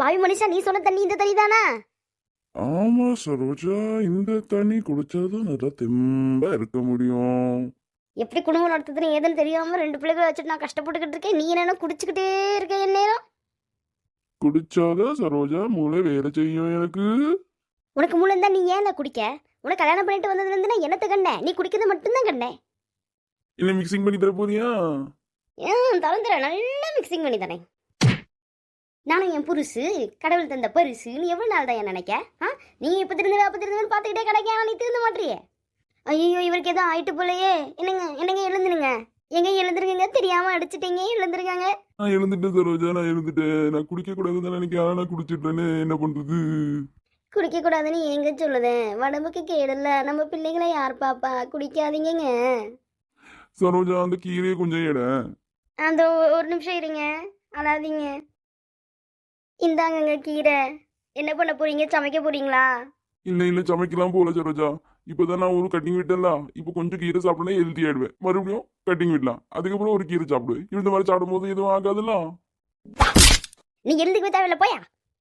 பாவி மனுஷா, நீ சொன்ன தண்ணி இந்த தண்ணி தானா? ஆமா சரோஜா, இந்த தண்ணி குடிச்சாதான் நல்லா தெம்பா இருக்க முடியும். எப்படி குடும்பம் நடத்துதுன்னு ஏதுன்னு தெரியாம 2 பிள்ளைகளை வச்சுட்டு நான் கஷ்டப்பட்டுக்கிட்டு இருக்கேன். நீ என்ன குடிச்சுக்கிட்டே இருக்க என் நேரம்? குடிச்சாதான் சரோஜா மூளை வேலை செய்யும் எனக்கு. உனக்கு மூளை இருந்தா நீ ஏன் குடிக்க? உனக்கு கல்யாணம் பண்ணிட்டு வந்ததுல இருந்து நான் என்னத்த கண்டேன்? நீ குடிக்கிறது மட்டும்தான் கண்டேன். இல்ல மிக்சிங் பண்ணி தர போறியா? தரந்துற நல்லா மிக்சிங் பண்ணி தரேன். நானும் என் புருசு கடவுள் தந்த பரிசு நீ எவ்வளவு நாள் தான் நினைக்க? நீ இப்ப திருந்துவே அப்ப திருந்துவேன்னு பார்த்துக்கிட்டே கிடைக்க, நீ திருந்த மாட்டியே. ஐயோ, இவருக்கு எதுவும் ஆயிட்டு போலையே. என்னங்க என்னங்க, எழுந்துருங்க. எங்க எழுந்துருங்க, தெரியாம அடிச்சிட்டீங்க, எழுந்துருக்காங்க. நான் எழுந்துட்டேன் சரோஜா, நான் எழுந்துட்டேன். நான் குடிக்க கூடாதுன்னு நினைக்கிறேன், ஆனா நான் குடிச்சிட்டேன்னு என்ன பண்றது? குடிக்க கூடாதுன்னு எங்க சொல்லுதேன்? உடம்புக்கு கேடல, நம்ம பிள்ளைகளை யார் பாப்பா? குடிக்காதீங்க. சரோஜா, அந்த கீரையை கொஞ்சம் எட. அந்த ஒரு நிமிஷம் இருங்க, அழாதீங்க. இந்தாங்க கீரை. என்ன பண்ண போறீங்க? சமைக்க போறீங்களா? இல்ல சமைக்கலாம் போல சரோஜா. இப்பதான் நான் ஒரு கட்டிங் விட்டேன்ல, இப்போ கொஞ்சம் கீரை சாப்பிட்டேன்னா ஹெல்த்தி ஆயிடுவேன். மறுபடியும் கட்டிங் விடலாம், அதுக்கப்புறம் ஒரு கீரை சாப்பிடுவேன். இந்த மாதிரி சாப்பிடும் போது எதுவும் ஆகாதுல்ல. நீ எழுந்துக்கவே தேவையில்ல, போயா.